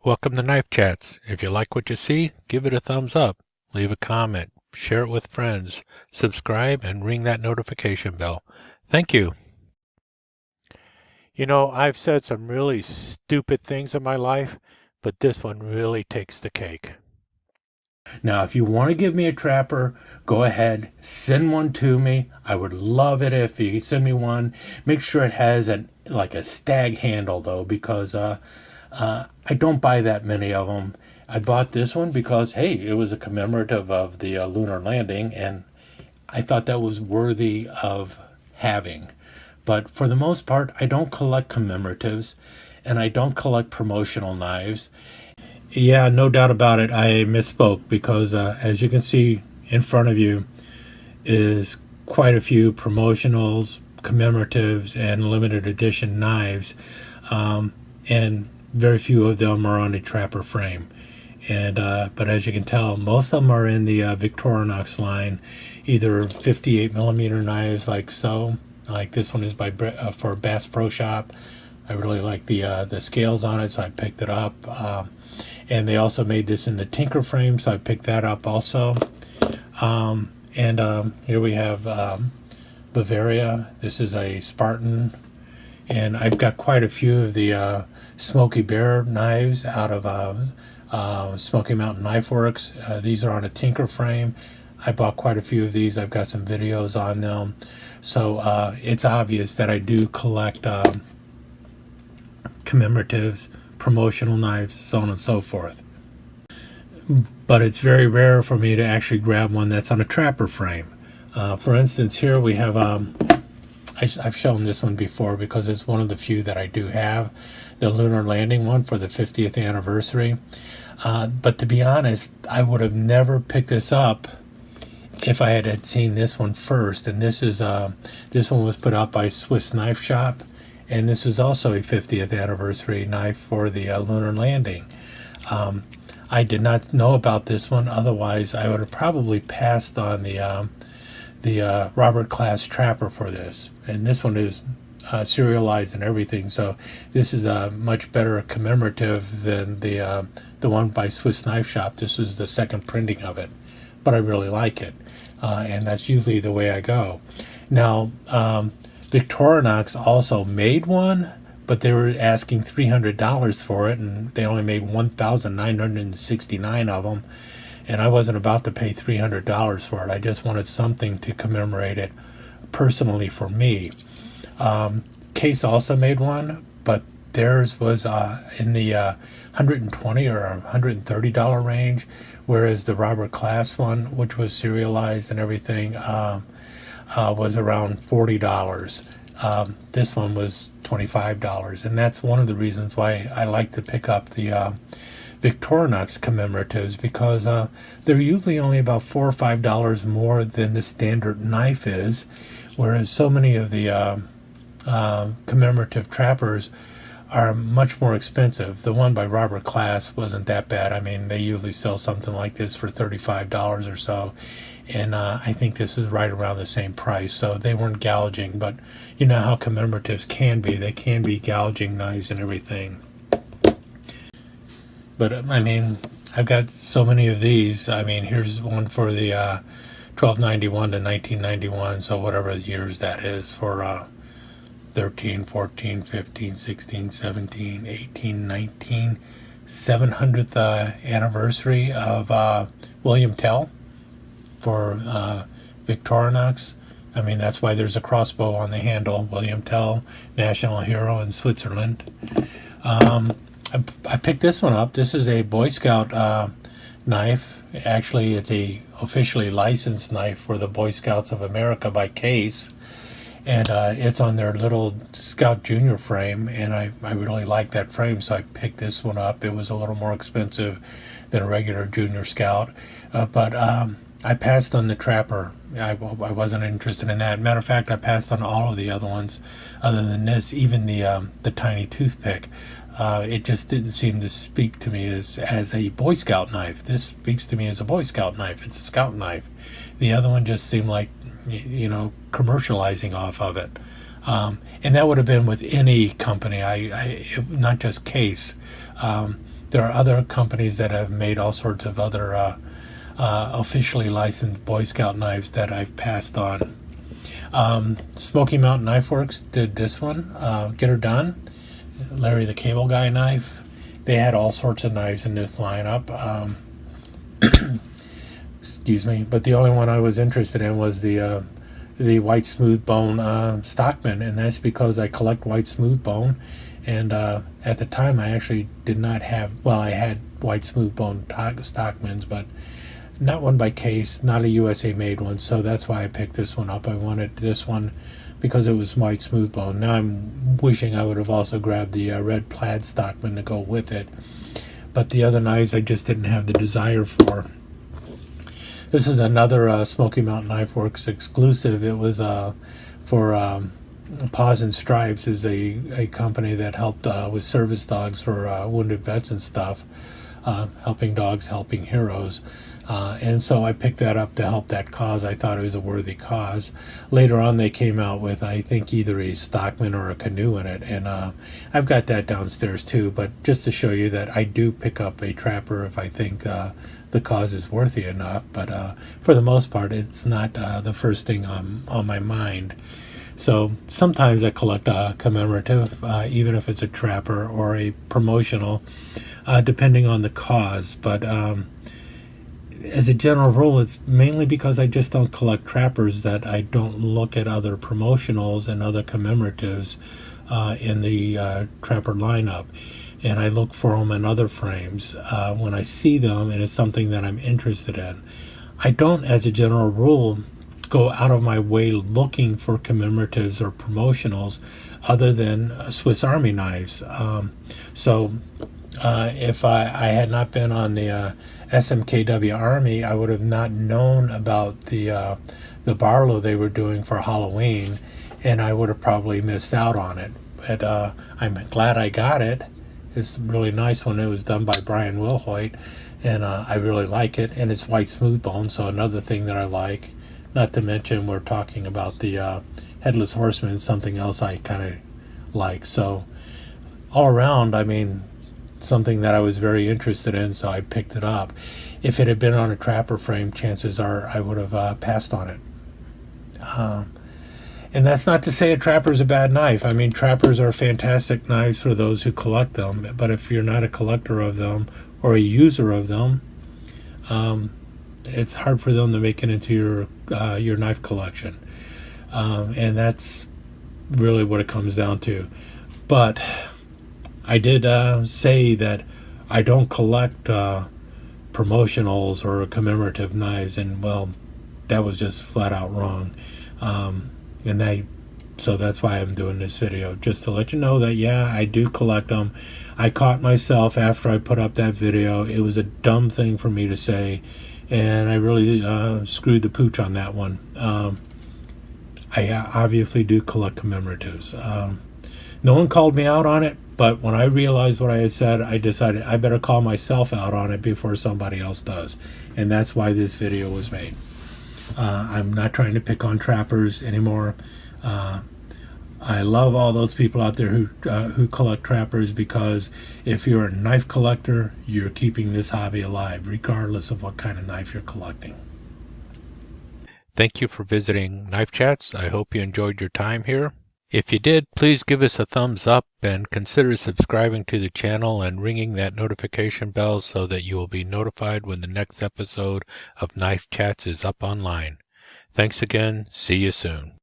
Welcome to Knife Chats. If you like what you see, give it a thumbs up, leave a comment, share it with friends, subscribe, and ring that notification bell. Thank you. You know, I've said some really stupid things in my life, but this one really takes the cake. Now, if you want to give me a trapper, go ahead, send one to me. I would love it if you send me one. Make sure it has like a stag handle though, because I don't buy that many of them. I bought this one because hey, it was a commemorative of the lunar landing, and I thought that was worthy of having. But for the most part, I don't collect commemoratives, and I don't collect promotional knives. Yeah, no doubt about it. I misspoke because, as you can see in front of you, is quite a few promotionals, commemoratives, and limited edition knives, and very few of them are on a trapper frame. And but as you can tell, most of them are in the Victorinox line, either 58 millimeter knives like so. Like this one is by for Bass Pro Shop. I really like the scales on it, so I picked it up. And they also made this in the Tinker frame, so I picked that up also. Here we have Bavaria. This is a Spartan, and I've got quite a few of the Smoky Bear knives out of Smoky Mountain Knife Works. These are on a Tinker frame. I bought quite a few of these. I've got some videos on them, so it's obvious that I do collect commemoratives, promotional knives, so on and so forth. But it's very rare for me to actually grab one that's on a trapper frame. For instance, here we have, I've shown this one before because it's one of the few that I do have, the lunar landing one for the 50th anniversary. But to be honest, I would have never picked this up if I had seen this one first. And this one was put out by Swiss Knife Shop. And this is also a 50th anniversary knife for the lunar landing. I did not know about this one. Otherwise, I would have probably passed on the Robert Klaas Trapper for this. And this one is serialized and everything. So this is a much better commemorative than the one by Swiss Knife Shop. This is the second printing of it, but I really like it, and that's usually the way I go. Now. Victorinox also made one, but they were asking $300 for it, and they only made 1,969 of them, and I wasn't about to pay $300 for it. I just wanted something to commemorate it personally for me. Case also made one, but theirs was in the $120 or $130 range, whereas the Robert Klaas one, which was serialized and everything, was around $40. This one was $25, and that's one of the reasons why I like to pick up the Victorinox commemoratives, because they're usually only about $4 or $5 more than the standard knife is, whereas so many of the commemorative trappers are much more expensive. The one by Robert Klaas wasn't that bad. I mean, they usually sell something like this for $35 or so, and I think this is right around the same price, so they weren't gouging. But you know how commemoratives can be. They can be gouging knives and everything. But I mean, I've got so many of these. I mean, here's one for the 1291 to 1991, so whatever years that is, for 13, 14, 15, 16, 17, 18, 19, 700th anniversary of William Tell for Victorinox. I mean, that's why there's a crossbow on the handle. William Tell, national hero in Switzerland. I picked this one up. This is a Boy Scout knife. Actually, it's a officially licensed knife for the Boy Scouts of America by Case. And it's on their little Scout Junior frame, and I really like that frame, so I picked this one up. It was a little more expensive than a regular Junior Scout, but I passed on the Trapper. I wasn't interested in that. Matter of fact, I passed on all of the other ones other than this, even the tiny toothpick. It just didn't seem to speak to me as a Boy Scout knife. This speaks to me as a Boy Scout knife. It's a Scout knife. The other one just seemed like, you know, commercializing off of it. And that would have been with any company, not just Case. there are other companies that have made all sorts of other officially licensed Boy Scout knives that I've passed on. Smoky Mountain Knife Works did this one, Get Her Done, Larry the Cable Guy knife. They had all sorts of knives in this lineup. Excuse me, but the only one I was interested in was the white smooth bone Stockman, and that's because I collect white smooth bone. And at the time, I actually did not have, well, I had white smooth bone Stockmans, but not one by Case, not a USA made one, so that's why I picked this one up. I wanted this one because it was white smooth bone. Now I'm wishing I would have also grabbed the red plaid Stockman to go with it, but the other knives I just didn't have the desire for. This is another Smoky Mountain Knife Works exclusive. It was for Paws and Stripes, is a company that helped with service dogs for wounded vets and stuff, helping dogs, helping heroes. And so I picked that up to help that cause. I thought it was a worthy cause. Later on, they came out with, I think, either a Stockman or a Canoe in it, and I've got that downstairs too. But just to show you that I do pick up a Trapper if I think the cause is worthy enough. But for the most part, it's not the first thing on my mind. So sometimes I collect a commemorative, even if it's a Trapper or a promotional, depending on the cause. But as a general rule, it's mainly because I just don't collect Trappers that I don't look at other promotionals and other commemoratives in the Trapper lineup. And I look for them in other frames when I see them and it's something that I'm interested in. I don't, as a general rule, go out of my way looking for commemoratives or promotionals other than Swiss Army knives. So if I had not been on the SMKW Army, I would have not known about the Barlow they were doing for Halloween, and I would have probably missed out on it. But I'm glad I got it. It's a really nice one. It was done by Brian Wilhoit, and I really like it. And it's white smooth bone, so another thing that I like. Not to mention we're talking about the Headless Horseman, something else I kind of like. So all around, I mean, something that I was very interested in, so I picked it up. If it had been on a Trapper frame, chances are I would have passed on it. And that's not to say a Trapper is a bad knife. I mean, Trappers are fantastic knives for those who collect them, but if you're not a collector of them or a user of them, it's hard for them to make it into your knife collection. And that's really what it comes down to. But I did say that I don't collect promotionals or commemorative knives, and well, that was just flat out wrong. So that's why I'm doing this video, just to let you know that yeah, I do collect them. I caught myself after I put up that video. It was a dumb thing for me to say, and I really screwed the pooch on that one. I obviously do collect commemoratives. No one called me out on it, but when I realized what I had said, I decided I better call myself out on it before somebody else does. And that's why this video was made. I'm not trying to pick on Trappers anymore. I love all those people out there who collect Trappers, because if you're a knife collector, you're keeping this hobby alive, regardless of what kind of knife you're collecting. Thank you for visiting Knife Chats. I hope you enjoyed your time here. If you did, please give us a thumbs up and consider subscribing to the channel and ringing that notification bell so that you will be notified when the next episode of Knife Chats is up online. Thanks again. See you soon.